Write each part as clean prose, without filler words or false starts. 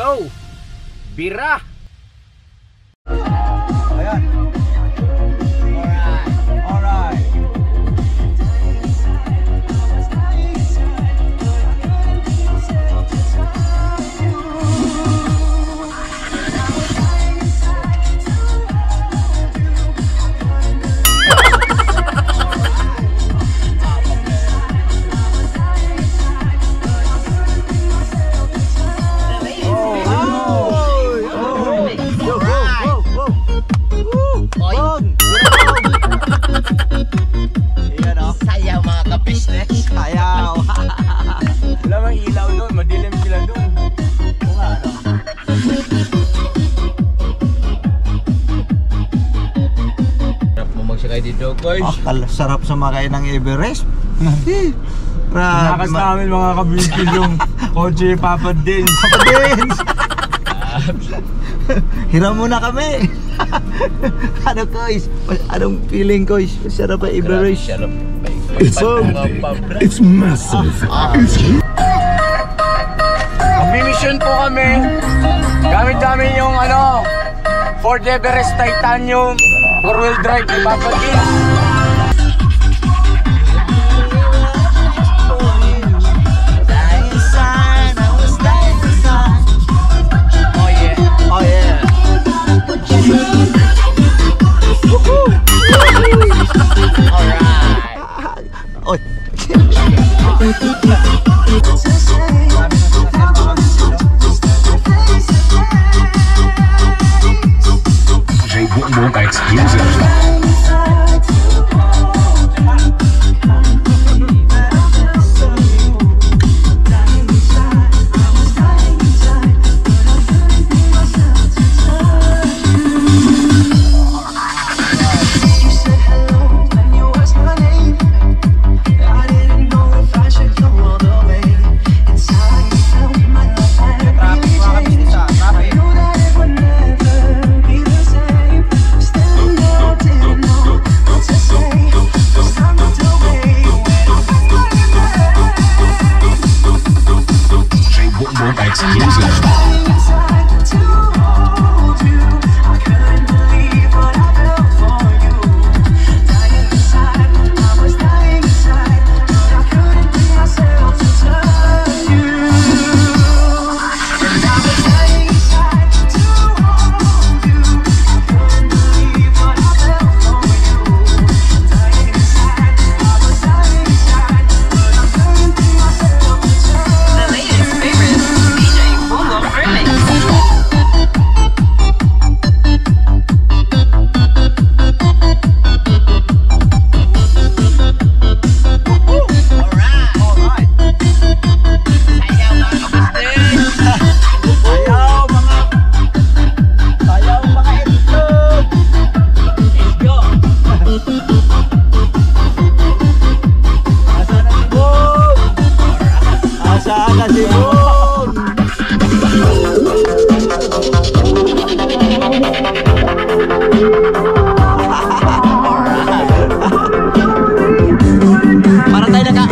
Go! Bira! Ayan. Alright. Sayaw mga ka-business. Sayaw. Wala mang ilaw doon, madilim sila doon. Oo nga, ano? Sarap mo magsakay dito, guys. Sarap sumakay ng Everest. Nakas namin mga kabigil yung kotse Papa Dins. Papa Dins! Hiram muna kami. Ano, guys? Anong feeling, guys? Sarap ang Everest. Sarap. It's massive. Magmi-mission po kami. Gamit namin yung Ford Everest Titanium 4-wheel drive ni Papa Dins. Oh yeah. Alright. Oy. DJ Boom Boom exclusive.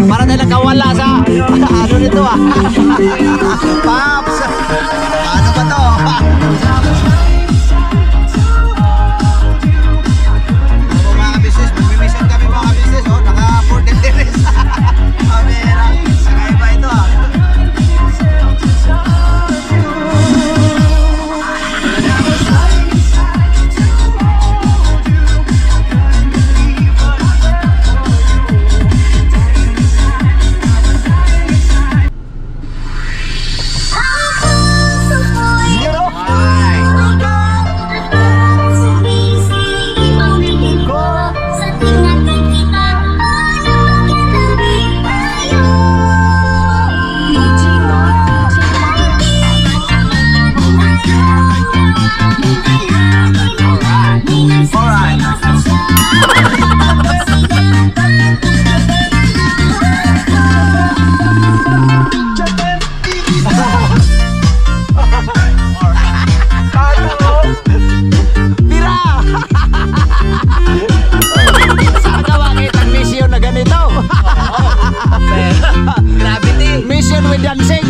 Para tayo nakawala sa ano nito Paps! Ano ba to? Mga business, mag-mission kami mga business, naka-Ford Everest. Kamera, sakay ba ito Gravity. Mission with dancing.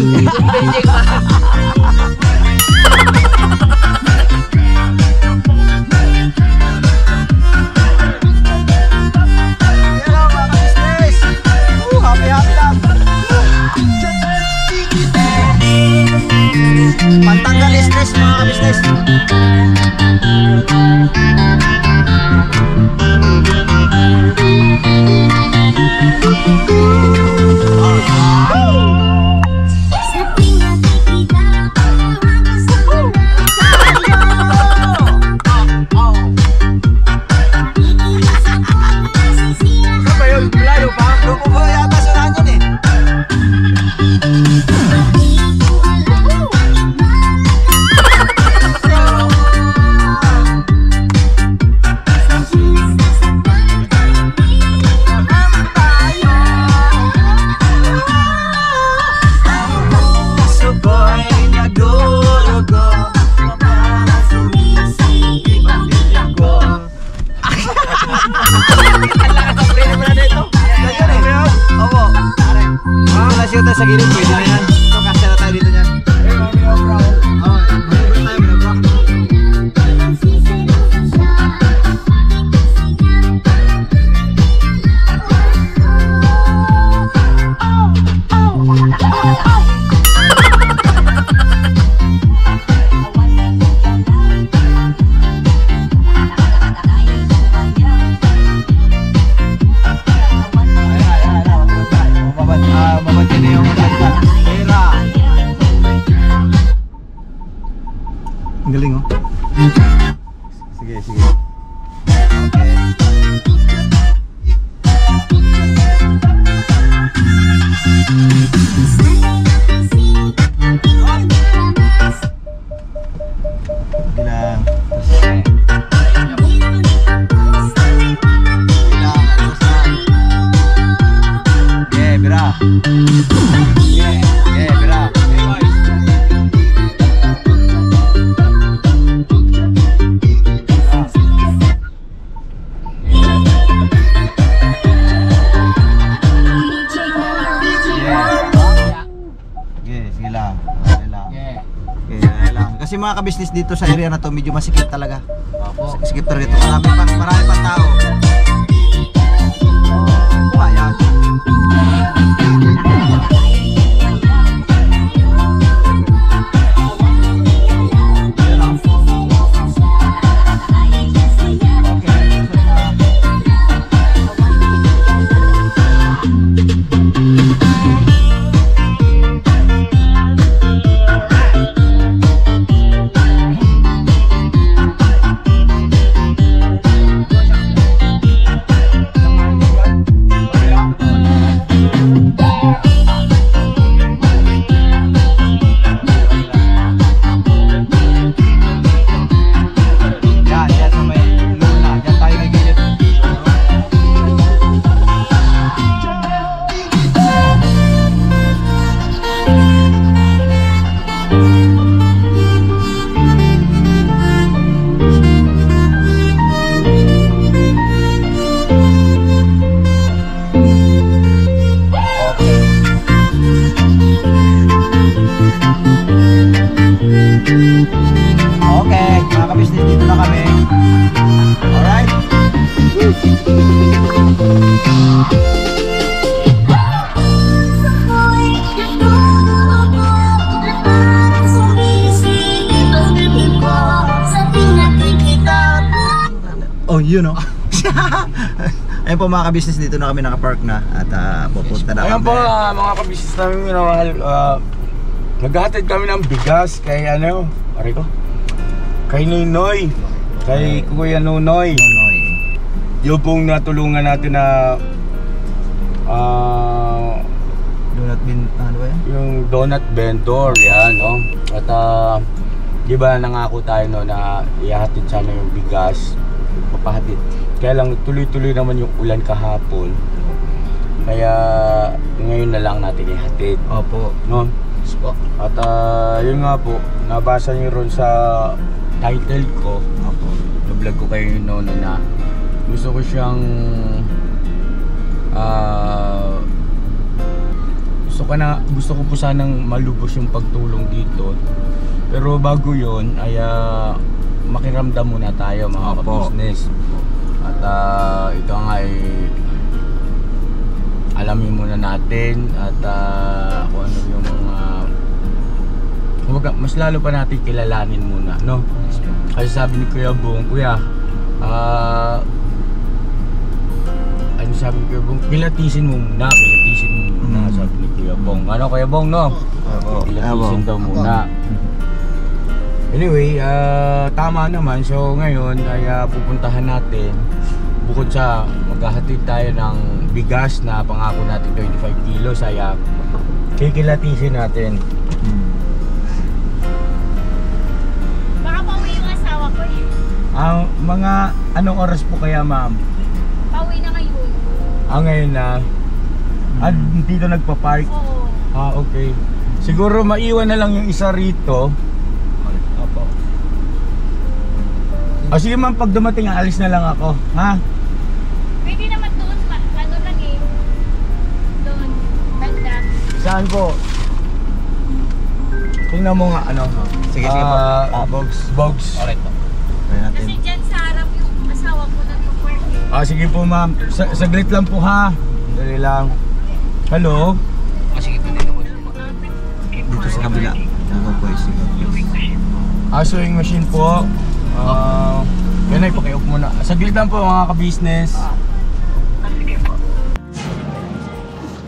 magkasya tayo sa gilid, pwede na yan. So, kasya na tayo dito yan. Oh, manubra tayo, manubra. Ang galing oh. Sige, sige. Okay lang. Yeah, bira. Yeah, bira. Kasi mga ka-business dito sa area na to medyo masikip talaga. Opo. Sikip talaga ito. Marami pang tao. Ayan. Okay, mga ka-business, dito na kami. Alright? Oh, you know. Ayun po mga ka-business, dito na kami nakapark na at pupunta na kami. Ayun po mga ka-business namin minamahal. Naghahatid kami ng bigas kay pare ko, kay Noynoy, kay Kuya Noynoy. Yung pong natulungan natin na donut bin, ano ba yan? yung donut vendor, yan, no? At di ba nangako tayo no na ihahatid sana yung bigas, papahatid. Kaya lang tuloy-tuloy naman yung ulan kahapon. Kaya ngayon na lang natin ihatid. Opo. No? At yun nga po, nabasa niyo ron sa title ko. Opo. Na-vlog ko kayo noon na gusto ko siyang gusto ko po sanang malubos yung pagtulong dito. Pero bago yun ay makiramdam muna tayo mga ka-business. At ito nga ay alamin muna natin at kung ano yung mga mas lalo pa natin kilalanin muna, no? Kasi sabi ni Kuya Bong, Kuya, ano sabi ni Kuya Bong, kilatisin mo muna, sabi ni Kuya Bong. Ano Kuya Bong, no? Kilatisin daw muna. Anyway, tama naman. So ngayon ay pupuntahan natin, bukod sa maghahatid tayo ng bigas na pangako natin 25 kilos, ay kikilatisin natin. Baka pauwi yung asawa ko eh. Mga anong oras po kaya, ma'am? Pauwi na ngayon. Ngayon na. Dito nagpa-park? Oo. Okay. Siguro maiwan na lang yung isa rito. Opo. Sige ma'am, pag dumating alis na lang ako, ha? Pwede naman doon, ano lang eh. Doon, banda. Saan po? Tingnan mo nga ano. Sige, sige po. Bogs. Alright po. Try natin. Kasi dyan sa harap yung asawa ko nag-work. Sige po ma'am. Saglit lang po ha. Dali lang. Hello? Sige po dito po. Dito sa kabila. Ako po is Sewing machine po. Yan ay, pakiup muna. Saglit lang po mga ka-business.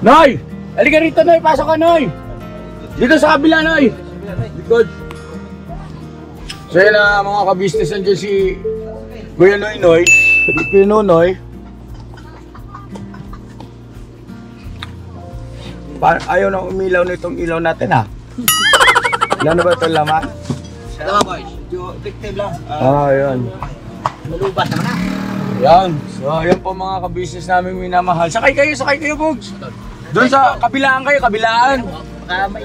Noy! Halika rito Noy! Pasok ka Noy! Dito sa kabila Noy! Likod. So yun na mga ka-business, nandiyan si Kuya Noy Noy. Kuya Noy. Ayaw na umilaw na itong ilaw natin ha. Ilan na ba itong laman? Ito ba boys? Medyo effective lang. Yun. Malubas naman na. Yan. So, yan po mga ka-business namin minamahal. Sakay kayo, Bogs. Doon sa kabilaan kayo, kabilaan.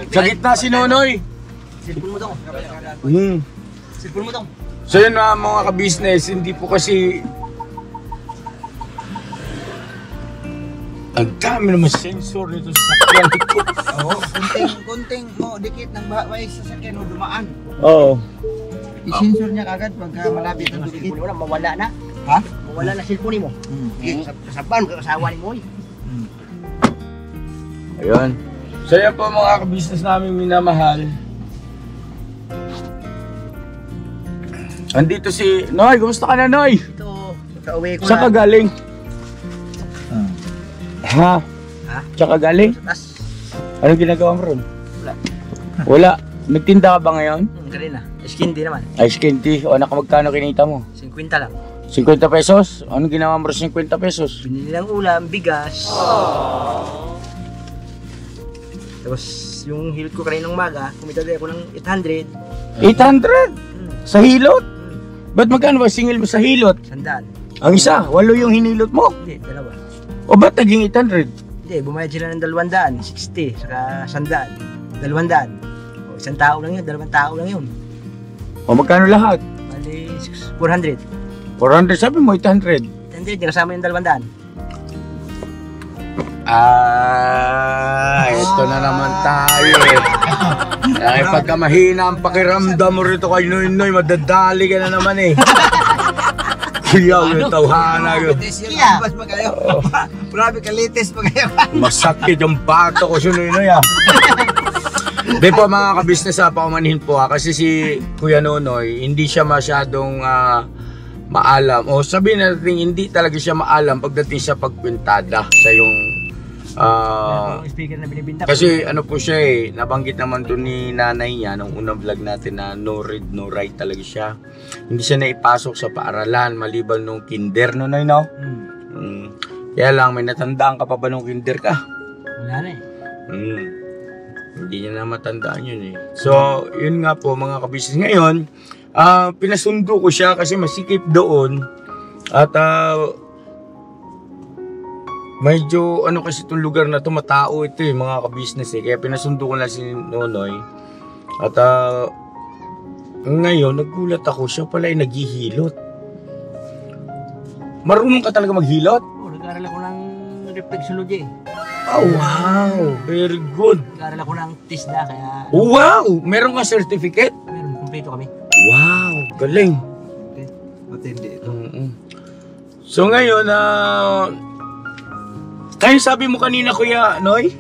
Sa gitna si Nonoy. Silpon mo dong. Silpon mo dong. So, yun mga ka-business, hindi po kasi... Ang dami naman sensor nito sa sakyan ko. Oo, kunting mo, dikit ng bahay sa sakyan o dumaan. Oo. I-sensor niya kagad pagka malapit ang dikit. Wala, mawala na. Ha? Mawala na cellphone mo. Saban, kasawa ni mo eh. Ayun. So, yan po mga ka-business namin minamahal. Andito si Noy. Kumusta ka na, Noy? Ito, sa uwi ko Saan ka galing? Ha? Ha? Saan ka galing? Tas, Anong ginagawa mo ron? wala. Wala. Nagtinda ka ba ngayon? Kanina. Skin din naman. Ay, skin tea. O, magkano kinita mo? 50 lang. 50 pesos? Anong ginawa mo rin 50 pesos? Binili ng ulam, bigas. Tapos, yung hilot ko kaninang umaga, kumita din ako ng 800. 800? Sa hilot? Ba't magkano ba singil mo sa hilot? Sandaan. Ang isa, 8 yung hinilot mo. Hindi, dalawa. O ba't naging 800? Hindi, bumayad sila ng 200, 60, saka 100. 200. O, isang tao lang yun, 2 tao lang yun. O magkano lahat? Bali, 400. 400, sabi mo 800. 800, kasama yung 200. Ito na naman tayo eh. Ay, pagka mahina ang pakiramdam mo rito kay Noy Noy, madadali ka na naman eh. Kuya, yung tawhana ko. Litis yung ambas pa kayo. Grabe ka litis pa kayo. Masakit yung bato ko si Noy Noy ah. Di po mga ka-business paumanhin po kasi si Kuya Nonoy, hindi siya masyadong maalam. O sabihin natin, hindi talaga siya maalam pagdating sa pagpintada sa yung Yung speaker na binibinta ko. kasi ano po siya eh, nabanggit naman doon ni nanay niya nung unang vlog natin na no read, no write talaga siya. Hindi siya naipasok sa paaralan maliban nung kinder Nonoy, no? Kaya lang, may natandaan ka pa ba nung kinder ka? Wala na eh. Hindi niya na matandaan yun eh. So, yun nga po mga kabisnes. Ngayon, pinasundo ko siya kasi masikip doon. At medyo ano kasi itong lugar na ito, matao ito eh mga kabisnes eh. Kaya pinasundo ko na si Nonoy. At ngayon, nagulat ako, siya pala ay naghihilot. Marunong ka talaga maghilot? Oh, nag-aaral ako ng reflexology. Oh, wow! Very good! Nag-aaral ako ng TISDA kaya Oh, wow! Meron ka certificate? meron, kumpleto kami. Wow! Galing! Matindi ito. So ngayon, kaya sabi mo kanina Kuya Noy?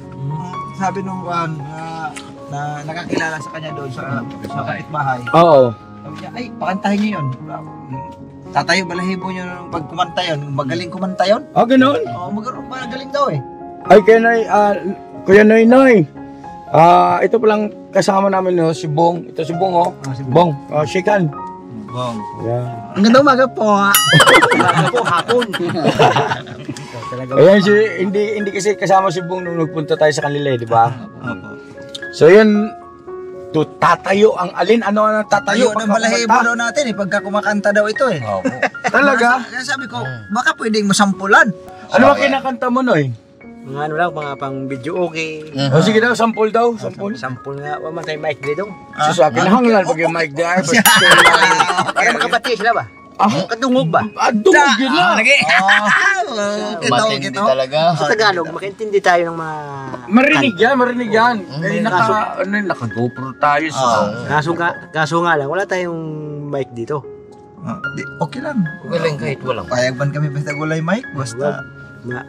Sabi nung na nakakilala sa kanya doon sa kapitbahay. Oo. Sabi niya, ay, pakantahin niyo yun. Tatayo balahibo niyo nung pag kumanta yun. Magaling kumanta yun. Ganun? Oo, magaling daw eh. Ay, Kuya Noy Noy. Ito palang kasama namin no, si Bong. Ito si Bong oh. Si Bong, shake hand. Bong. Yeah. Ang ganda umaga po ha. Umaga po, hapon. Talaga. Ayan, hindi kasi kasama si Bong nung nagpunta tayo sa kanila eh, di ba? Opo. So yun, tatayo ang alin? Ano ang tatayo? Tayo ng balahibo daw natin eh, pagka kumakanta daw ito eh. Talaga? Kaya sabi ko, baka pwedeng masampulan. Ano ba kinakanta mo Noy? Mga ano lang, mga pang video okay. O sige daw, sample daw. Sample. Sampol nga, wala tayo mic dito. So sa akin, hanglan pag yung mic there. Para makapati sila ba? Kadungog ba? Dungog yun na. Lagi. Matindi talaga. Sa Tagalog, makaintindi tayo ng mga... Marinig yan. Eh, naka-GoPro tayo sa... Kaso nga lang, wala tayong mic dito. Okay lang. Okay lang kahit walang. Payagban kami basta gulay mic. Basta.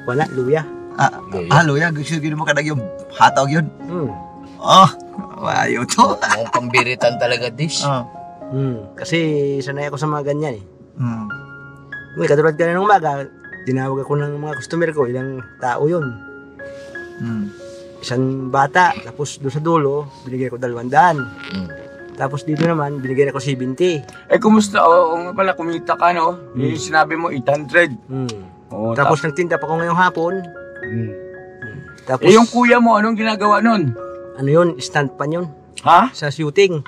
Wala, luya. Luya. Gusto gino mo kadag yung hataw yun. Wayo to. Mukhang pambiritan talaga this. Kasi sanay ako sa mga ganyan eh. May katulad ka na ng umaga, tinawag ako ng mga customer ko, ilang tao yun. Isang bata, tapos doon sa dulo, binigay ko 200. Tapos dito naman, binigay ako 70. Eh, kumusta? Oo nga pala, kumita ka, no? Yung sinabi mo, 800. Oo, Tapos nagtinda pa ako ngayong hapon. Tapos, Eh, yung kuya mo, anong ginagawa nun? ano yun, stand pan yun. Ha? Sa shooting.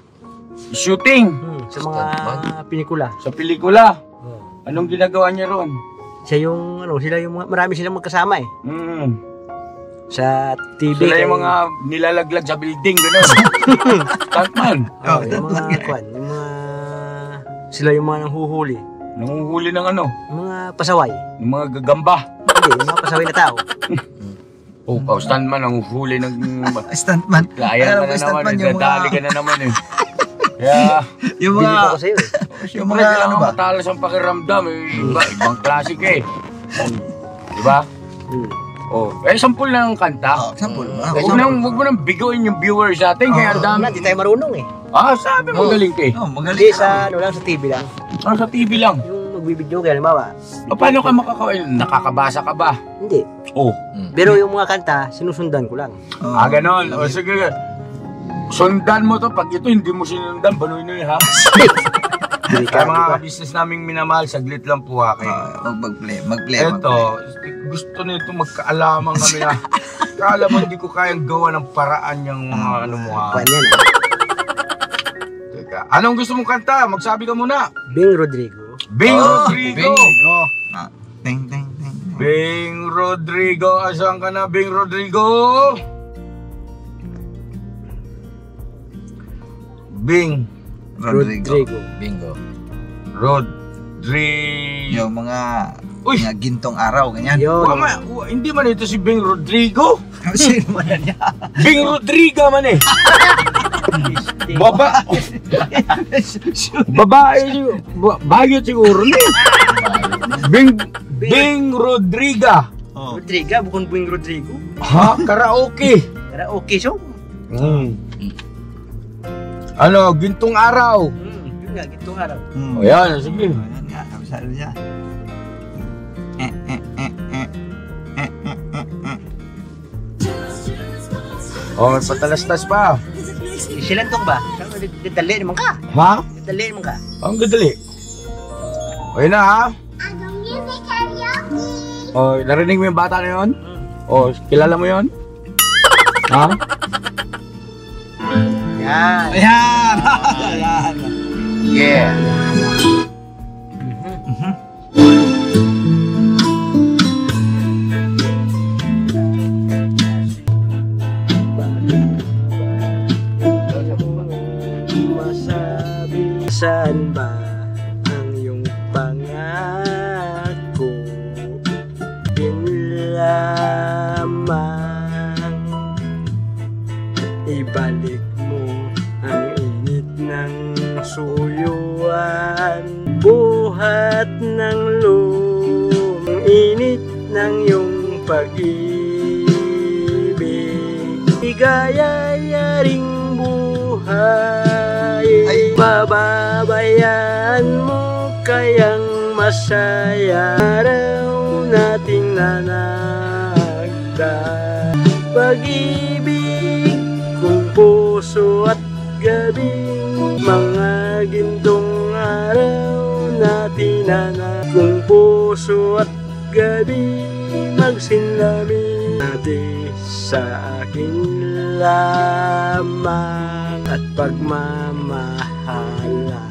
Shooting? Sa mga pelikula. Sa pelikula? Anong ginagawa niya ron? Siya yung, sila yung, marami silang magkasama eh. Sa TV. Sila yung mga nilalaglag sa building, gano'n. Stuntman. Yung mga kwan, sila yung mga nanghuhuli. Nanguhuli ng ano? Yung mga pasaway. Yung mga gagamba. Hindi, yung mga pasaway na tao. Stuntman, nanguhuli ng... Stuntman. Ayan ka na naman, nagdadali ka na naman eh. Kaya... Yung Bili mga... pa ko sa'yo eh. Yung mga kailangan matalas ang pakiramdam eh. Ibang klasik eh. Diba? Sampul na ang kanta. Sampul. Huwag mo nang bigoin yung viewers natin. Kaya ang dami. Hindi tayo marunong eh. Sabi mo galing ka eh. Magaling Hindi, sa TV lang. Sa TV lang. Yung magbibideo kaya, halimbawa. Paano ka makakawin? Nakakabasa ka ba? Hindi. Pero yung mga kanta, sinusundan ko lang. Ganon. Sige. Sundan mo to. Pag ito hindi mo sinundan, banoy-noy ha? Kaya mga business naming minamahal, saglit lang po ha kayo. Mag-play. Ito, gusto nito magkaalaman kami na kala mo hindi ko kayang gawa ng paraan yung mga ano mo ha. Kwan yan Teka, anong gusto mong kanta? Magsabi ka muna. Bing Rodrigo. Bing Rodrigo! Ting. Bing Rodrigo, asan ka na Bing Rodrigo? Bing Rodrigo. Bingo. Rodrigo. Yung mga gintong araw, ganyan. Yun. Hindi man ito si Bing Rodrigo. Sino man yan? Bing Rodrigo man eh. Babae siguro. Bayot siguro na eh. Bing Rodrigo. Rodrigo, bukod Bing Rodrigo. Ha? Karaoke. Karaoke show. Ano, gintong araw. Yun nga, gitong araw. Ayan, sige. Ayan nga, sabi niya. May patalastas pa. Silantong ba? Dadali naman ka. Ha? Dadali naman ka. Ang gadali. Ayun na ha. Narinig mo yung bata na yun? Kilala mo yun? Ha? Yan. Ayan! Yeah. Masabi saan ba ang iyong pangako? Yun lamang ibalik mo ang init ng suyuan, buhat ng loob, ang init ng iyong pag-ibig, igayayaring buhay, pababayaan mo kayang masaya, araw nating nanagda, pag-ibig kung puso at gabi, mga gintong araw natin na kung puso at gabi, magsinlami natin sa akin lamang at pagmamahala,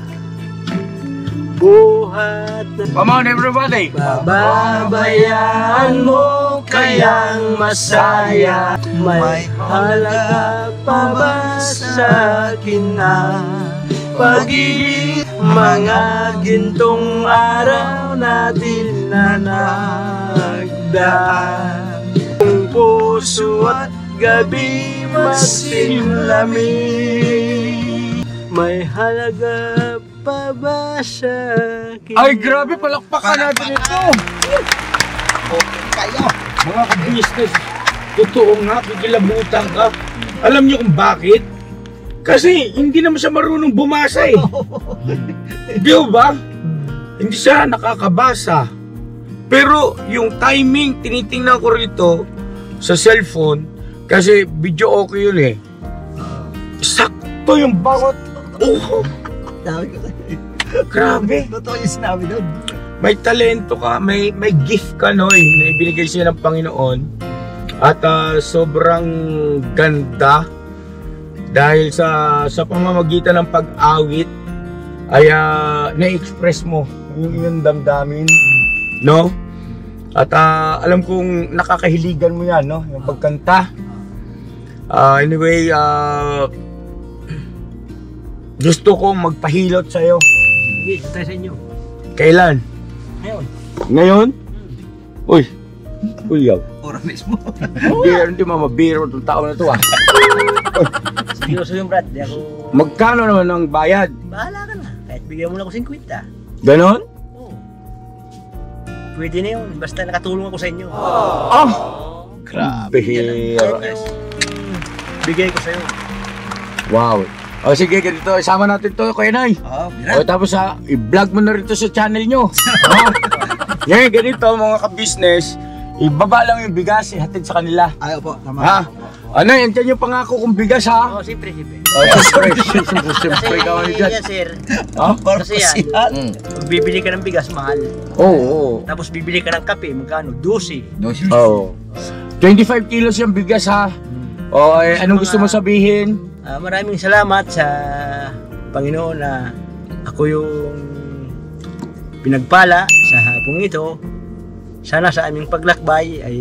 buhat na Come on everybody! pababayaan mo kayang masaya, may halaga pa ba sa akin na pag-ibig mga gintong araw natin na nagdaan. Kung puso at gabi masinlamig, may halaga pa ba sa akin? Ay, grabe, palakpakan natin ito. Kayo. Mga ka-business, totoo nga, kikilabutan ka. Alam niyo kung bakit? Kasi hindi naman siya marunong bumasa eh. Di ba? Hindi siya nakakabasa. Pero yung timing, tinitingnan ko rito sa cellphone, kasi video okay yun eh. Sakto yung bawat. Oh, Sabi ko. grabe. Totoo yung sinabi doon. May talento ka, may gift ka, Noy, na ibinigay siya ng Panginoon. At sobrang ganda dahil sa pamamagitan ng pag-awit ay na-express mo yung damdamin, no? At alam kong nakakahiligan mo yan, no? Yung pagkanta. Anyway, gusto kong magpahilot sa'yo. Sige, tayo sa inyo. Kailan? Ngayon. Ngayon? Uy, yaw. Ora mismo. Hindi mamabiro itong tao na to ah. Seryoso yung Brad, di ako... Magkano naman ang bayad? Bahala ka na, kahit bigyan mo na ako 50. Ganon? Oo. Pwede na yun, basta nakatulong ako sa inyo. Ah! Grabe. Bihira. Yan yung bigay ko sa'yo. Wow. O sige, ganito, isama natin to, Kuya Nay. Oh, O tapos i-vlog mo na rito sa channel nyo. Ngayon, ganito mga ka-business, ibaba lang yung bigas, ihatid sa kanila. Ayaw po, tama. Ha? Ano, yan yung pangako kong bigas ha? Oo, siyempre. O, siyempre, gawin dyan. Yan, sir. Ha? Kasi yan, pag bibili ka ng bigas, mahal. Oo. Tapos bibili ka ng kape, magkano? 12. Oo. 25 kilos yung bigas ha. O, anong gusto mo sabihin? Maraming salamat sa Panginoon na ako yung pinagpala sa hapong ito. Sana sa aming paglakbay ay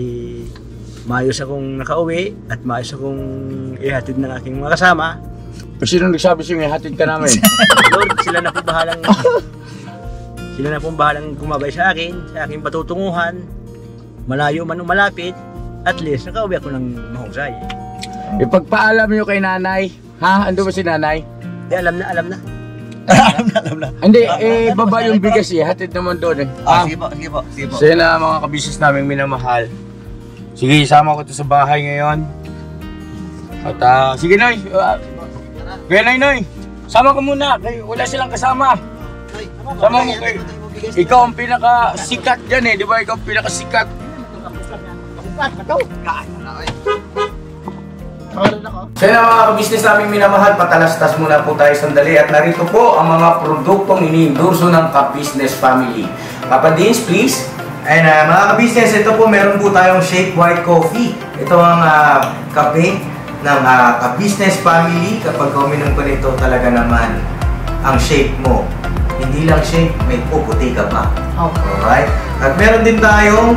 maayos akong nakauwi at maayos akong ihatid ng aking mga kasama. Sino nagsabi sa'yo, ihatid ka namin? Lord, sila na po bahalang gumabay sa akin, sa aking patutunguhan, malayo man o malapit, at least nakauwi ako ng mahusay. Ipagpaalam nyo kay nanay. Ha? Ando ba si nanay? Di, alam na. Alam na. Hindi, baba yung bigas eh. Hatid naman doon eh. Sige po. So yun na mga kabisis namin minamahal. Sige, isama ko to sa bahay ngayon. At sige Noy. Kaya Noy. Sama ka muna. Wala silang kasama. Sama mo kay. Ikaw ang pinakasikat dyan eh. Di ba? Ikaw ang pinakasikat. So yun mga kabisnes namin minamahal, patalastas muna po tayo sandali at narito po ang mga produktong iniendorso ng Ka-Business Family. Papa Dins, please. And mga ka-business, ito po meron po tayong Shake White Coffee. Ito ang kape ng Ka-Business Family. Kapag uminom ko nito talaga naman ang shake mo. Hindi lang shake, may puputi ka pa. Okay. Alright? At meron din tayong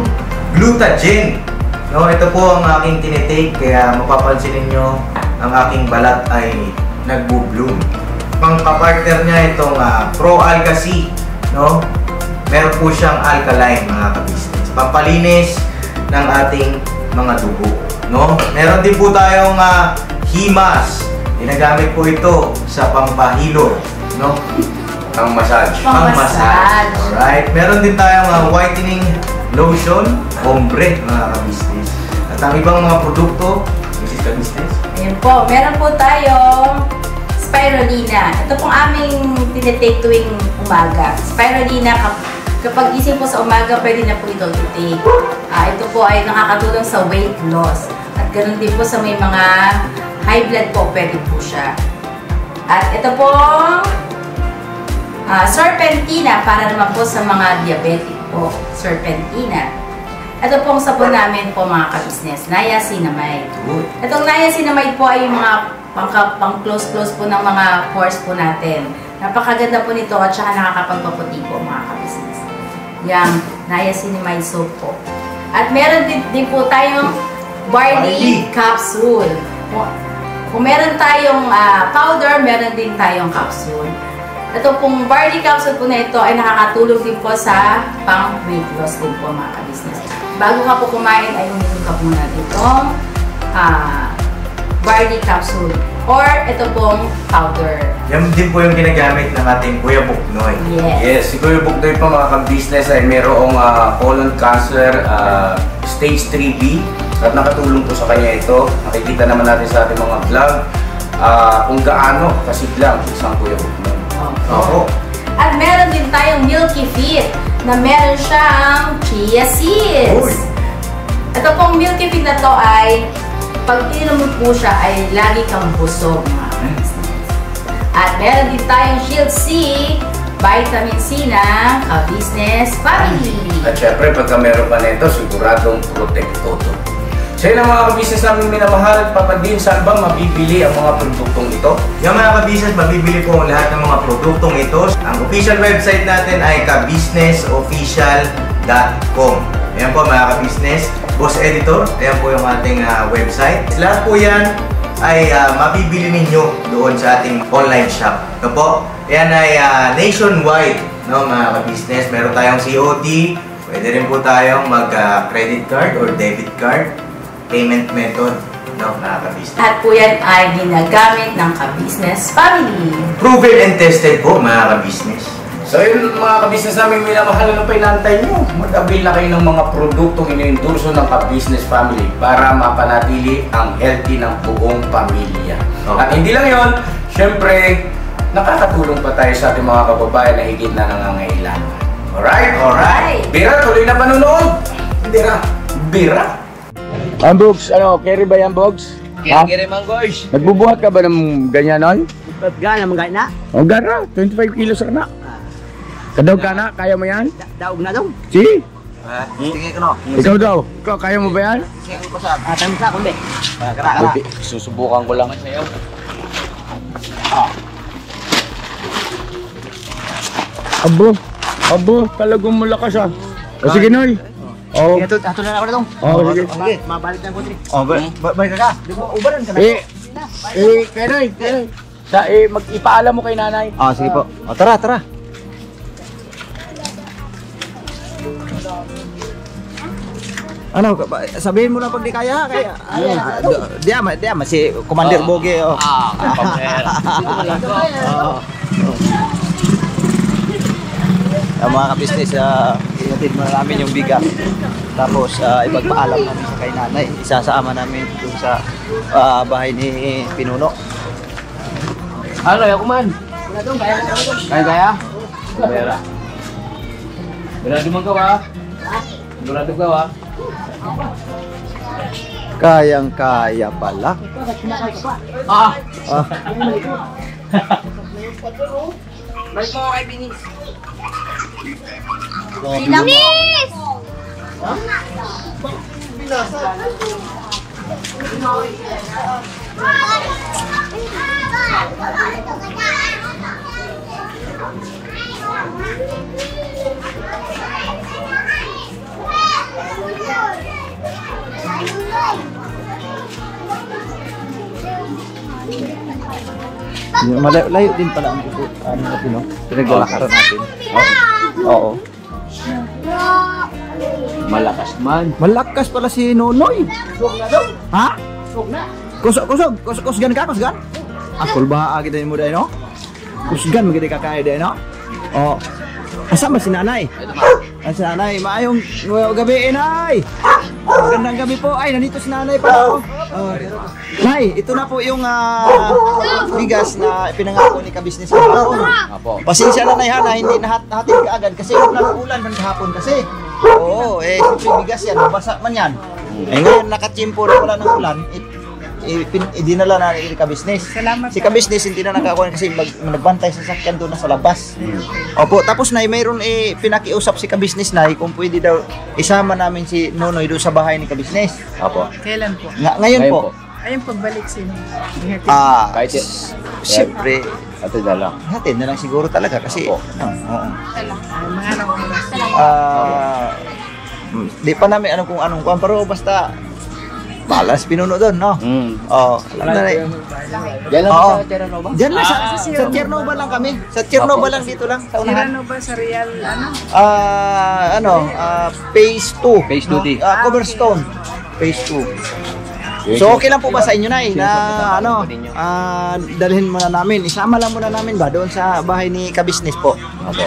Glutagen. No, ito po ang aking tinitake, kaya mapapansin ninyo ang aking balat ay nagbo-bloom. Pang-partner niya itong Pro Alga C, no? Meron po siyang alkaline mga ka-business. Pampalinis ng ating mga dugo, no? Meron din po tayong Himas. Ginagamit po ito sa pampahilo, no? Pang-massage. Pang-massage. Alright. Meron din tayong whitening lotion, ombre mga ka-business. At ang ibang mga produkto, Mrs. Ka-business. Ayan po, meron po tayong spirulina. Ito pong aming tinitake tuwing umaga. Spirulina, kapag gising po sa umaga, pwede na po ito i-take. Ito po ay nakakatulong sa weight loss. At ganoon din po sa may mga high blood po, pwede po siya. At ito pong serpentina para naman po sa mga diabetic po. Serpentina. Ito pong sabon namin po mga ka-business, niacinamide. Itong niacinamide po ay yung mga pang-close po ng mga pores po natin. Napakaganda po nito at saka nakakapagpaputi po mga ka-business. Yung niacinamide soap po. At meron din po tayong barley capsule. Kung meron tayong powder, meron din tayong capsule. Ito pong barley capsule po na ito ay nakakatulong din po sa pang-weight loss din po mga ka-business. Bago ka po kumain ay uminom ka muna itong barley capsule or ito pong powder. Yan din po yung ginagamit ng ating Kuya Buknoy. Yes. Si Kuya Buknoy po mga ka-business ay mayroong colon cancer stage 3B at nakatulong po sa kanya ito. Nakikita naman natin sa ating mga vlog kung gaano kasiglang isang Kuya Buknoy. Oo. At meron din tayong Milky Fit na meron siyang chia seeds. Uy. Ito pong Milky Fit na to ay pag ininom mo po siya ay lagi kang busog mga ka-business. At meron din tayong Shield C, vitamin C ng ka-business family. At syempre, pagka meron pa nito, siguradong protektodo. So yun ang mga ka-business namin minamahal at papadin, saan ba mabibili ang mga produktong ito? Yung mga ka-business, mabibili po ang lahat ng mga produktong ito. Ang official website natin ay kabusinessofficial.com. Ayan po mga ka-business, Boss Editor, ayan po yung ating website. Lahat po yan ay mabibili ninyo doon sa ating online shop. Ito po, yan ay nationwide, no, mga ka-business. Meron tayong COD, pwede rin po tayong mag-credit card or debit card payment method, no, mga ka-business. At po yan ay ginagamit ng ka-business family. Proven and tested po, mga ka-business. So yun mga ka-business namin minamahal, ano pa inantay nyo? Mag-avail na kayo ng mga produktong iniendorso ng ka-business family para mapanatili ang healthy ng buong pamilya. Okay. At hindi lang yun, syempre, nakakatulong pa tayo sa ating mga kababayan na higit na nangangailangan. Alright? Alright! Bira, tuloy na panunood! Bira! Bogs, carry ba yan, Bogs? Kiri-kiri man, guys. Nagbubuhat ka ba ng ganyan, Noy? Gana mga na. O, gara, 25 kilos ka na. Kadaw ka na, kaya mo yan? Daog na daw. Si? Tingin ko no. Ikaw daw, ikaw, kaya mo ba yan? Tingin ko sa. Tayo sa kundi. Okay, susubukan ko lang. Abo, talagang malakas ah. O sige, Noy. Oh. Ito na ako na dong. Oh, sige. Okay, mabalik na ko diri. Oh, balik ka. Di mo ubaran ka na. Kenoy. Ipaalam mo kay nanay. Ah, sige po. Oh, tara. Ano, sabihin mo na pag di kaya. Diya, si Commander Boge. Oh. Ang mga ka-business, ihatid mo na namin yung bigas. Tapos, ipagpaalam namin sa kay nanay. Isasama namin dun sa bahay ni Pinuno. Ano, kaya kuman? Kaya? Bera. Berado man ka ba? Berado ka ba? Kayang-kaya pala. Balik mo kay Binis. Binis! Malayo din pala ang natin, no? Pinaglalakaran natin. Oo. Malakas man. Malakas pala si Nonoy. Ha? Kusgan ka, kusgan? Akol ba agad mo dahil, no? Kusgan mo gini kakaya dahil, no? Oo. Asa ba si nanay? Si nanay, maayong gabi, nay! Magandang gabi po. Ay, nandito si nanay pa. Nay, ito na po yung bigas na pinangako ni ka-business kahapon. Pasensya na nay ha, na hindi nahatid ka agad kasi ulan man kahapon kasi. Oo, siyempre bigas yan, mabasa man yan. Ngayon nakachimpo na wala ng ulan, dinala na ni ka-business. Salamat. Si ka-business hindi na nakakuha kasi nagbantay sa sakyan doon na sa labas. Opo, tapos na mayroon pinakiusap si ka-business na kung pwede daw isama namin si Nonoy doon sa bahay ni ka-business. Opo. Kailan po? Ngayon po. Ayun pagbalik sino? Kahit Siyempre, Ate dala. hatid na lang siguro talaga kasi oo. Mga anong oras? Di pa namin alam kung anong kuwan pero basta Balas pinuno doon, no? Oh, alam na rin. Yan lang Oo. sa Terranova? Diyan lang sa Tiernoba lang kami. Sa Tiernoba lang dito lang sa unahan. Ano ba sa Real, Phase 2. Phase 2T. Coverstone. Phase 2. So okay lang po ba sa inyo na dalhin muna namin, isama lang muna namin ba doon sa bahay ni Kabisnes po? Opo.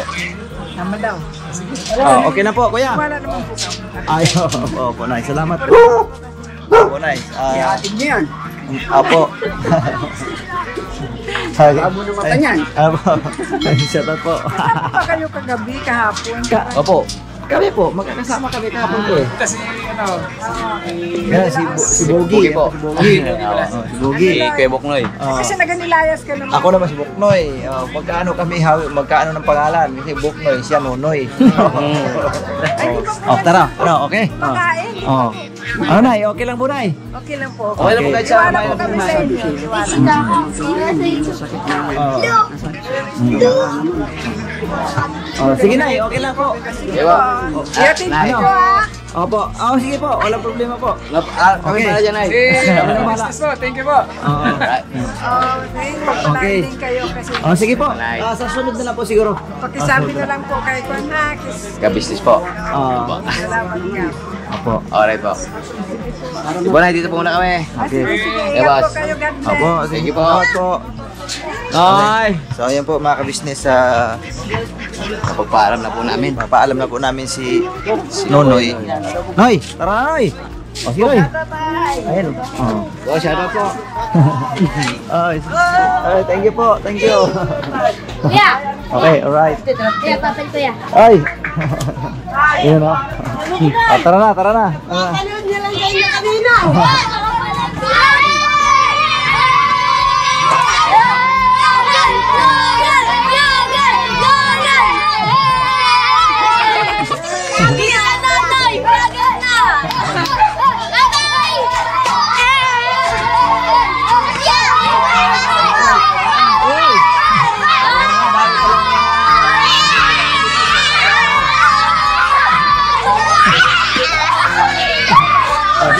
Tama daw. Okay na po kuya. Wala naman po kami. Ay, opo, nice. Salamat po. Opo, nice. Ihatid niyo yan. Opo. Abo ng mata niyan. Opo. Shout out po. Saan pa kayo kagabi, kahapon? Opo. Kami po, magkakasama kami kahapon po eh. Kasi Yan, si Bogi. po. Si Bogi. Kay Boknoy. Kasi naganilayas ka naman. Ako naman si Buknoy. Magkaano kami, magkaano ng pangalan? Kasi Buknoy, siya Nonoy. Tara. Okay? Makain. Ano na, okay lang po na eh. Okay lang po. Okay lang po kahit sa Iwala po kami sa inyo. Sige na, okay lang po. Diba? Ihatid niyo Opo. Sige po, walang problema po. Kami pala dyan ay. Thank you po. Okay. Din kayo kasi Sige po. Sa sunod na lang po siguro. pakisabi na lang po kay Kwan ha. Ka-business po. Salamat ka. Opo. Alright po. Diba na, dito po muna kami. Okay. Sige, ingat po kayo. God bless. Opo, Sige po. Salamat po. Ay. So ayan po mga kabisnes, Pagpaalam na po namin. papaalam na po namin si Nonoy. Noy, tara na Noy. Sige Noy. Ayan. Shout out po. Ay, thank you po. Thank you. Kuya! Okay, alright. Kuya, papel kuya. Ay. Ayun o. Tara na. Kanood niya lang kayo kanina.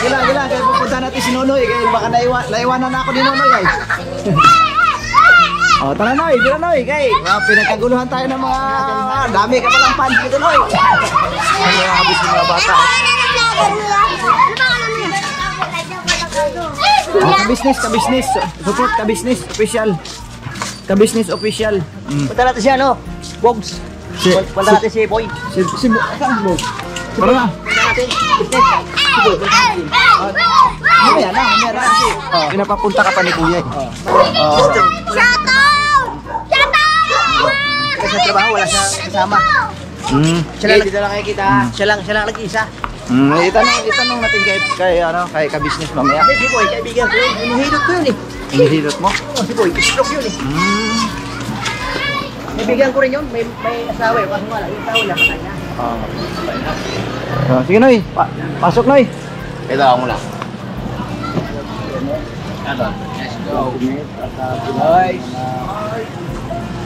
Sige lang. Kaya pupunta natin si Nonoy. Kaya baka naiwanan na ako ni Nonoy ay. Tara Noy, dito Noy. Kaya pinagkaguluhan tayo ng mga dami ka palang fans dito Noy. Ang mga habis ng mga bata. Ka-business. Support ka-business official. Ka-business official. Punta natin siya, no? Bogs. Punta natin si Boy. Saan mo? Tara na. Mamaya na. Pinapapunta ka pa ni Kuya. Kasi sa trabaho, wala siya kasama. Siya lang dito lang nakikita. Siya lang nag-isa. Itanong natin kay ka-business mamaya. Si Boy, kaibigan ko yun. Inuhilot ko yun eh. Inihilot mo? Si Boy, stroke yun eh. Kaibigan ko rin yun. May asawa eh. Kasi wala. Yung tao lang kanya. Sige Noy, pasok Noy. Ito ako muna.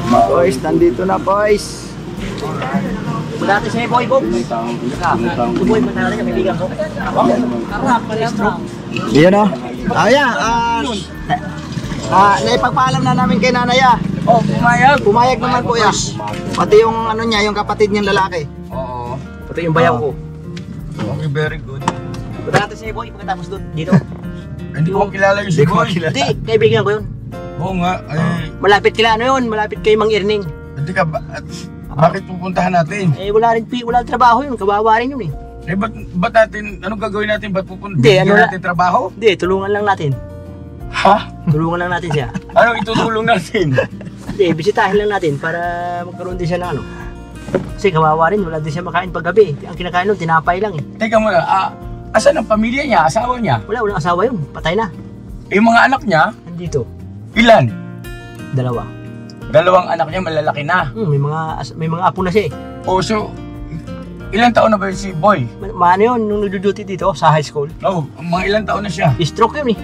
Boys, nandito na boys. Punta natin si Boy, Bob. Si Boy, punta natin yung kaibigan ko. Harap, stroke. Iyan o. Naipagpaalam na namin kay Nanaya. Pumayag. Pumayag naman po ya. Pati yung yung kapatid niyang lalaki. Oo. Ito yung bayaw ko. Okay, very good. Punta natin si Boy pagkatapos doon. Dito. Hindi ko kilala yung si Boy. Hindi, kaibigan ko yun. Oo nga, Malapit kila malapit kay Mang Irning. hindi ka ba, bakit pupuntahan natin? Wala rin trabaho yun, kawawa rin yun eh. Ba't natin, anong gagawin natin? Ba't pupuntahan Hindi, natin trabaho? Hindi, tulungan lang natin. Ha? Tulungan lang natin siya. Anong itutulong natin? Hindi, bisitahin lang natin para magkaroon din siya ng Kasi kawawa rin, wala din siya makain paggabi. Ang kinakain nun, tinapay lang eh. Teka muna, asan ang pamilya niya, asawa niya? Walang asawa yun, patay na. Yung mga anak niya, Nandito, ilan? 2. Dalawang anak niya malalaki na. May mga apo na siya eh. O so, ilang taon na ba si Boy? Ano yun, nung nagduduty dito sa high school, Mga ilang taon na siya? stroke yun eh.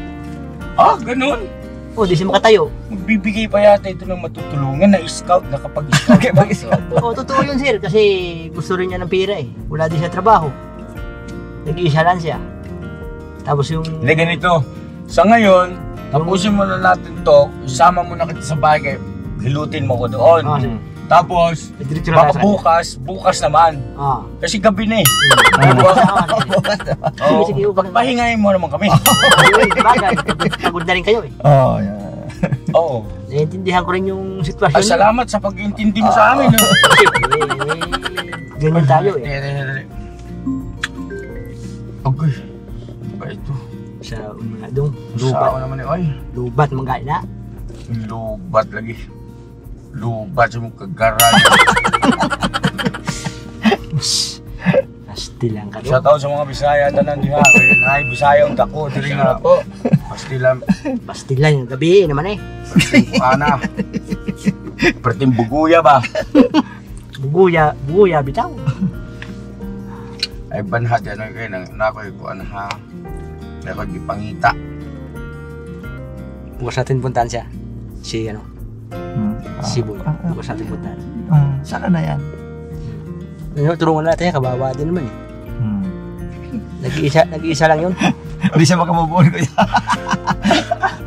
Ganun. Di siya makatayo. Magbibigay pa yata ito ng matutulungan na scout na kapag-scout. Totoo yun sir, kasi gusto rin niya ng pera eh. Wala din siya trabaho. Nag-iisa lang siya. Tapos yung... Hindi ganito. Sa ngayon, tapusin mo na natin to. Isama mo na kita sa bahay kaya hilutin mo ko doon. Ah, sige. Tapos, Diretso na tayo baka sa bukas naman. Ah. Kasi gabi na eh. Sige, sige. Pahingayin mo naman kami. Ayun, bagay. Pagod na rin kayo eh. Oh, yeah. Oo. Naiintindihan ko rin yung sitwasyon. Ay, salamat sa pag-intindi mo sa amin. Ganyan tayo eh. Okay. Ba ito? Sa mga dong, Sao lubat. naman eh. Ay, Lubat mga na. lubat lagi. Lubat sa mong kagaran. Pasti lang ka Shout out sa mga Bisaya tanan diha. Ay, Bisaya ang dako diri nga po. Pasti lang Pasti lang yung gabi naman eh. ana. Pertim buguya ba? Buguya bitaw. Ay banhat yan kay nang nakoy ko ha. Nakoy gipangita. Bukas natin puntahan siya. Si ano, si Boy. Bukas natin puntahan. Sana na yan. Ano, tulungan natin yan, kabawa din naman eh. Nag-iisa lang yun. Hindi siya makamubuon, kuya.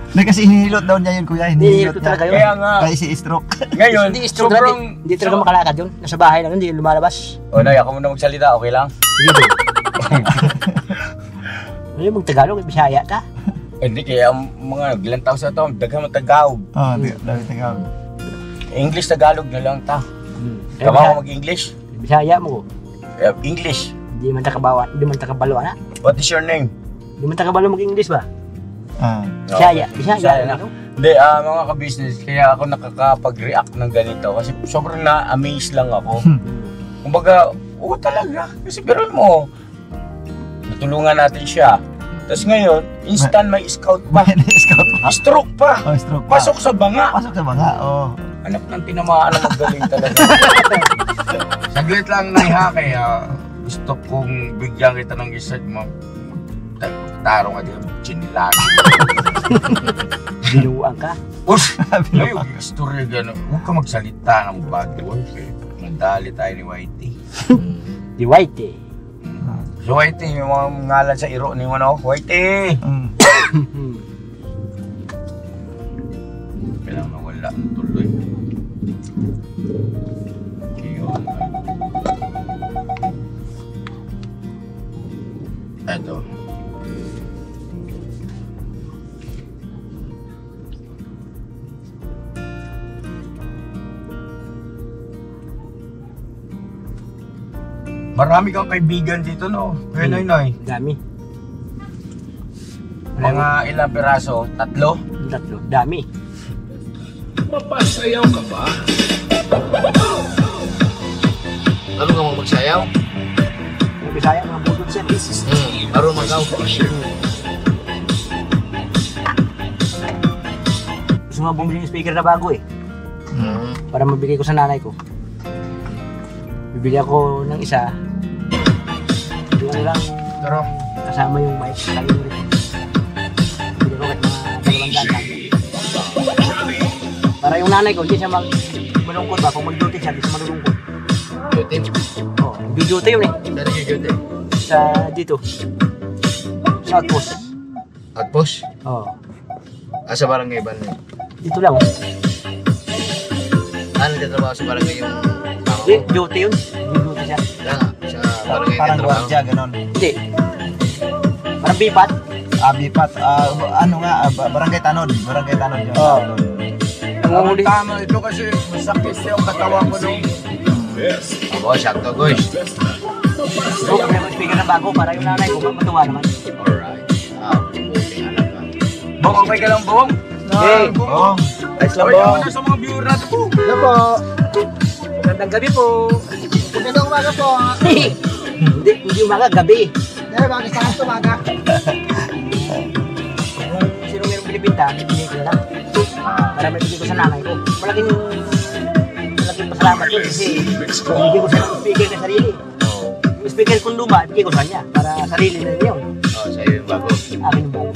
Hindi kasi hinihilot daw niya yun, kuya. Hinihilot Hinihilot talaga niya. yun. Kaya nga Kaya si stroke. ngayon Hindi stroke talaga, sobrang hindi talaga makalakad yun. Nasa bahay lang yun, hindi lumalabas. O nay, ako muna magsalita, okay lang? Sige Boy. Ano yung mag-Tagalog, Bisaya ta? Hindi kaya ang mga ilang tao sa to, daghang Tagalog. Oo, dami tingawag. English Tagalog na lang ta. Kaya Kama ko mag-English? Bisaya mo ko. English. Hindi man takabawa, hindi man takabalo na. What is your name? Hindi man takabalo mag-English ba? Okay. Bisaya na. ano? Hindi, mga ka-business, kaya ako nakakapag-react ng ganito kasi sobrang na-amaze lang ako. Kumbaga, oo talaga. Kasi pero mo, natulungan natin siya. Tapos ngayon, instant may scout pa. Scout pa. Stroke pa. Oh, stroke pa. Pasok sa banga. Pasok sa banga, oo. Anak ng tinamaan na magaling talaga. Saglit lang na ha, kaya gusto kong bigyan kita ng isa mo. Taro nga din, chinilag. Binuang ka. Ush! Ay, istorya gano'n. Huwag ka magsalita ng bad words eh. Nadali tayo ni Whitey. Di white eh. So Whitey, yung mga ngalan sa iro ni ano, Whitey! Kailangan mawala ang tuloy. Yun. Eto. Marami kang kaibigan dito, no? Kuya Noy. Dami. Mga ilang piraso? 3? Tatlo. Dami. Mapasayaw ka ba? Ano nga magsayaw? Yung Bisaya, mga budod siya. Aron magaw. Gusto nga bumili yung speaker na bago eh. Para mabigay ko sa nanay ko. Bibili ako ng isa. Yung lang Pero, kasama yung mic. Saka yung record. Bibili ko kahit mga 200 lang. Para yung nanay ko, hindi siya malungkot ba? Kung mag-duty siya, hindi siya malulungkot. Duty? Oo, video-duty yun eh. Dari yung duty? Sa dito. Sa outpost. Outpost? Oo. Sa barangay ba na? Dito lang. Ano nagtatrabaho sa barangay yung tama Hindi, mo? duty yun. Duty siya. Kaya nga, sa barangay Parang nagtatrabaho. gwardiya, ganon. Hindi. Parang bipat. Bipat, ano nga, barangay Tanod. Barangay Tanod yun. Oo. ang tama ito kasi masakit yung katawan ko nung Oo, sakto guys. So, kami ang speaker na bago para yung nanay ko matuwa naman. Alright. Buti nga lang. Bong, okay ka lang, Bong? Hey! Oh, ayos lang Okay po. ka muna sa mga viewer natin, Bong. Hello po. Magandang gabi po. Magandang umaga po. Hindi umaga, gabi. Bakit sa umaga? Kung sino mayroong binibinta, bibigay ko na lang. Para may bigay ko sa nanay ko. Malaking pasalamat yun kasi bibigay ko sa speaker na sarili. Yung speaker kung luma, bibigay ko sa kanya para sarili na rin yun. Oo, sa'yo yung bago. Akin yung bago.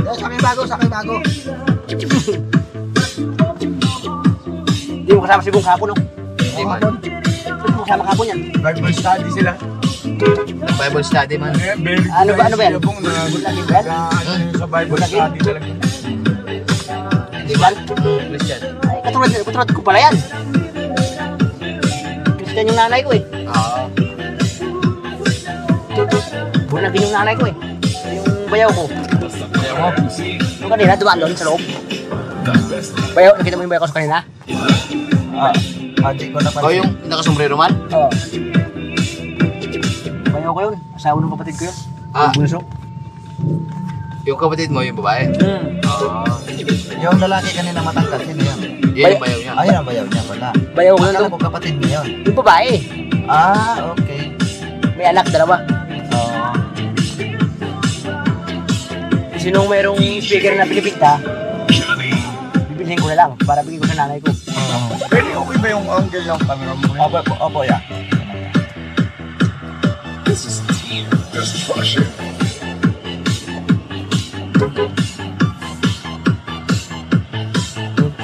Sa akin bago, sa akin bago. Hindi mo kasama si Bong kahapon, no? Hindi man. Hindi mo kasama kahapon yan. Bible study sila. Bible study man. Ano ba yan? Bulagin ba yan? Sa Bible study talaga. Hindi ba? Christian. Ay, katulad ko pala yan. Christian yung nanay ko eh. Oo. Bulagin yung nanay ko eh. Yung bayaw ko. Ayaw mo? Yung kanina, dumaan doon sa loob. Bayaw, nakita mo yung bayaw ko sa kanina? Haji ko na O yung nakasombrero man? Oo. Bayaw ko yun. Asawa ng kapatid ko yun. Ah. Yung bunso. Yung kapatid mo, yung babae? Oo. Yung lalaki kanina matangkad, sino yan? Yan yung bayaw niya. Ayun ang bayaw niya pala. Bayaw ko yun. Akala ko kapatid niya yun. Yung babae. Okay. May anak, dalawa. Oo. Sinong mayroong speaker na pinipinta, bibilhin ko na lang para bigyan ko sa nanay ko. Pwede okay ba yung angle ng camera mo? Opo, ya.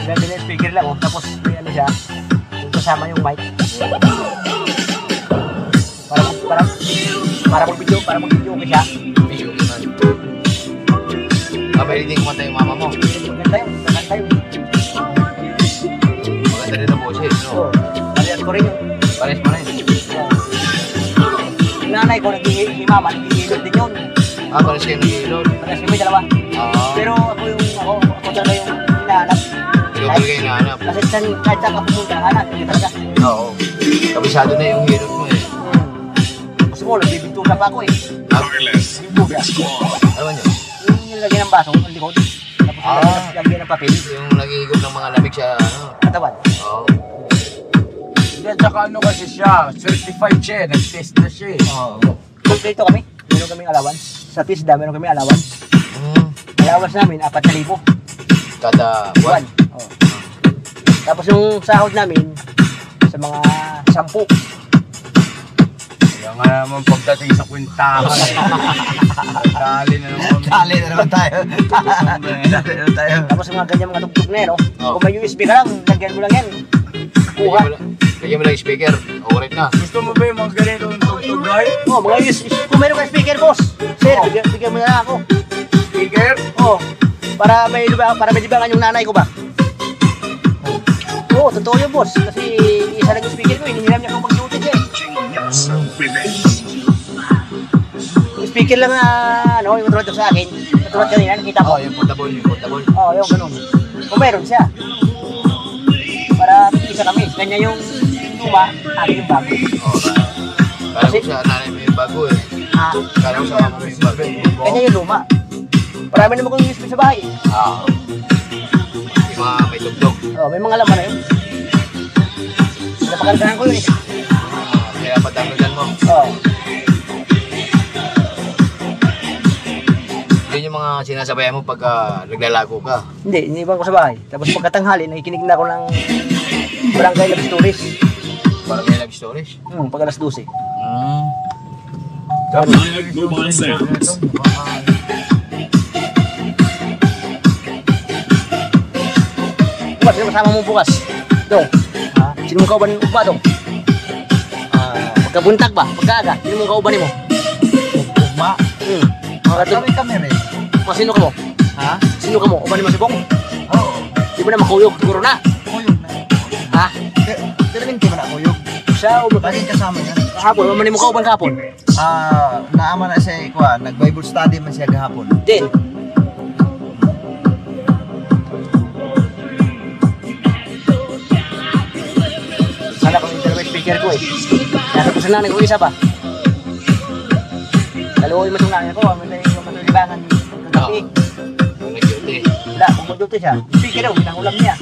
Ganda na yung speaker lang, oh. Tapos may ano siya, yung kasama yung mic. Para mag-video ko siya. Medyo man. Pwede din kumanta yung mama mo. Maganda yun, maganda yun. Maganda rin ang boses, no? Oo, palihan ko rin yun. Pares pa rin. Yung nanay ko, mama, nagigilot din yun. Pares kayo nag-iilod. Kasi may dalawa. Oo. Pero ako talaga yung hinahanap. Ikaw talaga yung nahanap. Kasi kahit saan ka pumunta, hanap, hindi talaga. Oo. Kabisado na yung hilot mo eh. Kasi mo, nagbibintura pa ako eh. Bintura. Ano ba yun? Yung nilagyan ng baso, ang likod. Tapos lagyan ng papel. Yung nag-iigop ng mga lamig sa ano. Katawan. Oo. Yan, tsaka ano kasi siya, certified siya, nag-test na siya eh. Kompleto kami. Meron kaming allowance. Sa TISDA, meron kaming allowance. Allowance namin, 4,000. Kada buwan. Oo. Tapos yung sahod namin, sa mga 10. Kaya nga naman pagdating sa kwintahan eh. Dali na naman. Dali na naman tayo. Tapos yung mga ganyan mga tugtog na yan, oh. Kung may USB ka lang, lagyan mo lang yan. Kuha. Lagyan mo lang yung speaker. Okay na. Gusto mo ba yung mga ganitong tugtog guys? Oh, mga USB. Kung meron kang speaker, boss. Sir, bigyan mo na lang ako. Speaker? Oh, para may libangan yung nanay ko ba? Oo, totoo yun, boss. Kasi isa lang yung speaker ko, hinihiram niya kung mag-duty siya eh. Yung speaker lang na, ano, yung tulad sa akin. Tulad kanina, nakita mo. Oo, yung portable. Oo, yung ganun. Kung meron siya. Para isa kami. Kanya yung luma, akin yung bago. Oo. Kala ko sa nanay mo yung bago eh. Kala ko sa mama mo yung bago. Kanya yung luma. Marami naman kong USB sa bahay. Oo. Yung mga may tugtog. Oo, may mga laman na yun. Napakantahan ko yun eh. Kaya patanggol mo. Oo. Yun yung mga sinasabayan mo pagka naglalago ka. Hindi, iniwan ko sa bahay. Tapos pagkatanghali, nakikinig na ako ng Barangay Love Stories. Parang may love stories. Pag alas 12. Bukas, sino kasama mo bukas? Dong. Sino mong kauban ba, Dong? Pagkabuntag ba? Pagkaaga? Sino mong kauban mo? Ugma. Kami rin. Sino ka mo? Ha? Sino ka mo? Uban mo si Bong? Oo. Di ba na makuyog? Siguro na. Kuyog na. Ha? Pero hindi mo na kuyog. Siya, uban. Bakit kasama niya? Kahapon, uban mo kauban kahapon? Naama na siya ikuha. Nag-Bible study man siya kahapon. Din. Sana kung yung dalawa speaker ko eh. Nasa ko sa nanay ko isa ba? Dalawa yung matong nanay ko. May matulibangan kagabi. Nag-duty. Wala, kung mag-duty siya. Speaker daw, pinangulam niya.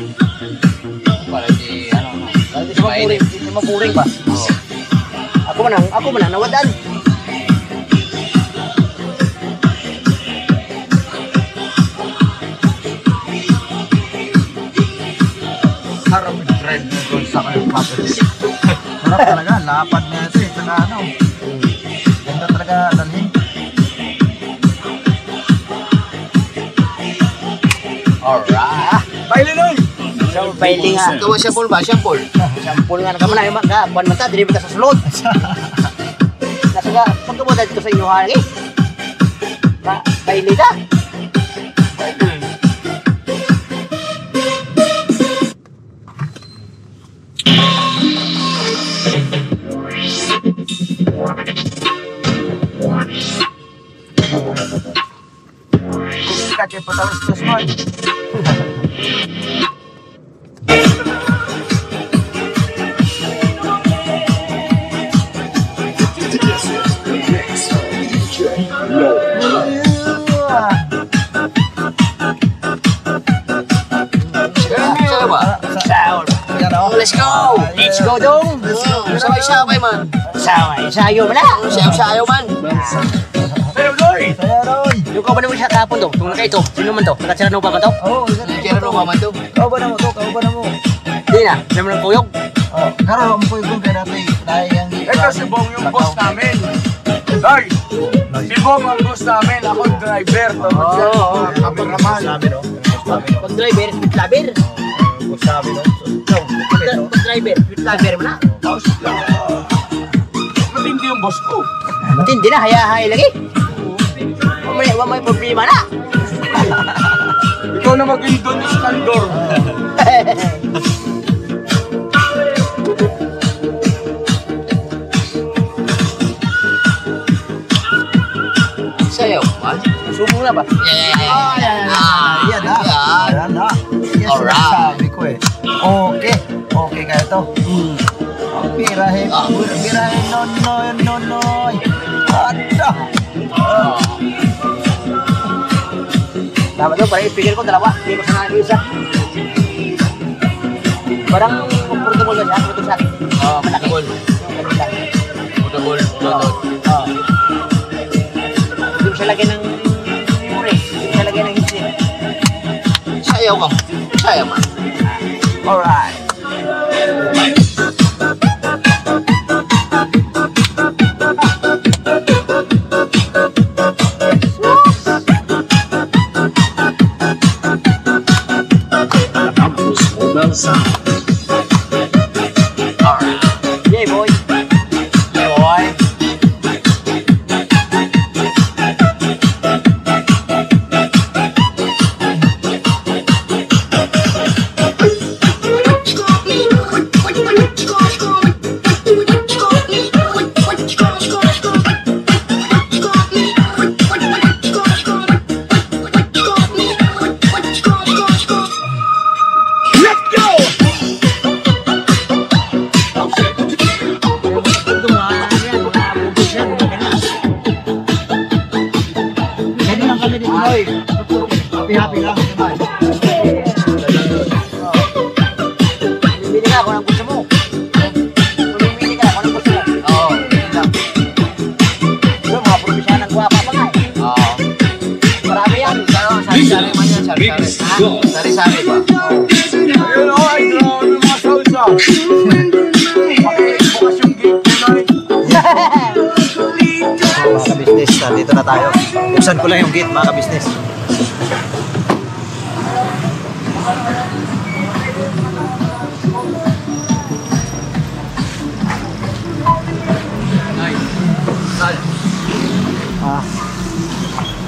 Para di ano. Kaya di siya mapuring, di siya mapuring ba? Oo. Ako man ang nawadaan. Harap drive na doon sa kayo property. Sarap talaga. Lapad niya ito eh. Saka ano. Ganda talaga dalhin. Alright. Baile nun! So, pailing nga. Ito ang shampoo ba? Shampoo. Sampol nga na ka man. Buwan man ta, dili ba ta sa sulod? Nasa Saka, pagkabutan ko sa inyo ha, lagi. Kailita. Kacay patalas-talas mo. Let's go! Let's go dong! Sabay-sabay man. Sayo mo na! Sayaw-sayaw man. Sayo, Roy! Yung ka ba naman siya kapon to? Kung naka ito, sino man to? Nakasirano pa ba to? Oo, Kaya rin man to. Kau ba na mo to? Kau ba na mo? Di na, sino man ang kuyog? Karoon ang puyo kung kaya natin dahil yung... Ito si Bong yung boss namin. Hoy! Si Bong ang boss namin. Ako driver. Cameraman. Sabi no? Pag driver, with lover. Sabi no? Pag driver, with lover mo na. Matindi yung boss ko. Matindi na, haya-haya lagi. May problema na. Ikaw na maging Don Iskandor. Sayaw man. Sumo na ba? Yan na. Yan na. Yan Alright. sabi ko eh. Okay. Okay kaya to. Birahe. Birahe. No. Ada. Dapat to, parang ipigil ko dalawa. Hindi ko sana isa. Parang portable na siya. Ito sa akin. Malaki. Yung kanila. Budabol. Dodot. Hindi mo siya lagyan ng mure. Hindi mo siya lagyan ng hitsin. Sayaw ka. Sayaw man. Alright. Yeah, boy. Yeah, boy. Happy lang. Bumili ka ako ng gusto mo. Bumili ka ako ng gusto mo. Oo. Yung mga profesyon ng guwapa pa nga eh. Oo. Marami yan. Sari-sari man yan. Sari-sari. Sari-sari ba? Ayun o, ay grabe yung mga salsa. Bukas yung gate ko na Mga ka-business, dito na tayo. Buksan ko lang yung gate, mga ka-business.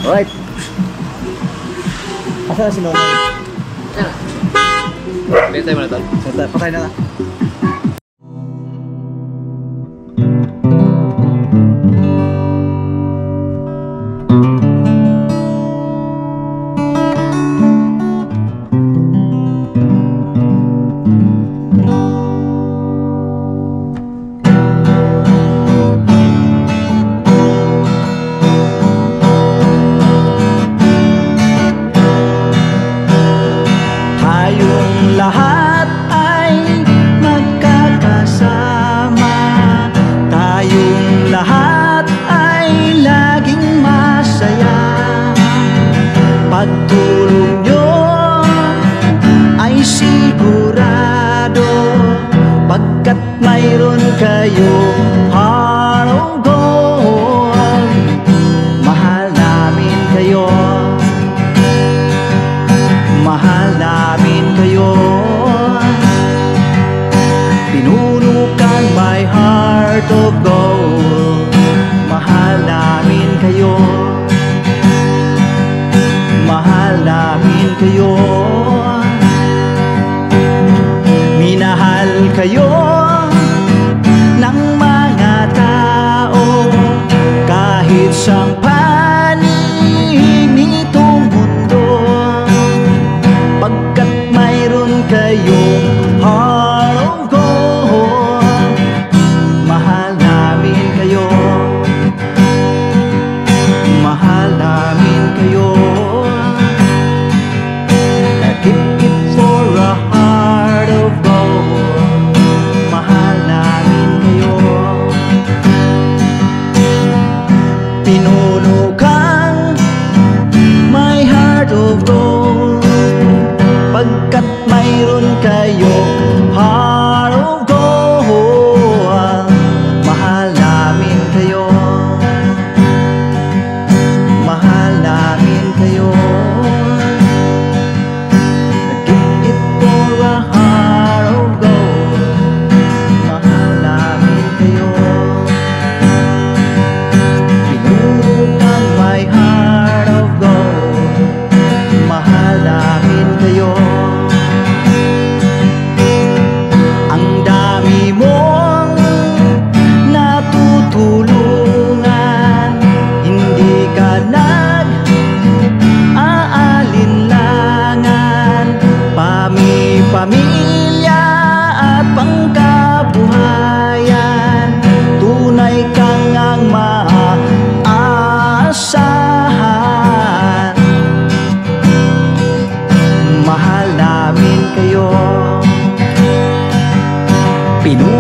Alright. Asa na si Nonoy? Bentay mo na tol. Patay na na. Lahat ay magkakasama, tayong lahat ay laging masaya. Pagtulong nyo ay sigurado, pagkat mayroon kayong heart of gold. Mahal namin kayo, mahal namin kayo. Pinuno kang my heart of gold. kayo ng mga tao kahit sang panig nitong mundo, pagkat mayroon kayong heart of gold. Mahal namin kayo, mahal namin kayo. Keep it for a heart of gold. Mahal namin kayo. Pinuno kang my heart of gold, pagkat mayroon kayo heart of gold. Mahal namin kayo, mahal namin kayo. Keep it for a heart of gold. Mahal namin kayo. Pinuno kang my heart of gold. Mahal namin kayo. Ang dami mong natutulungan, hindi ka nag-aalinlangan. Pamilya at pangkabuhayan, tunay kang ang maaasahan. Mahal namin kayo. Pinuno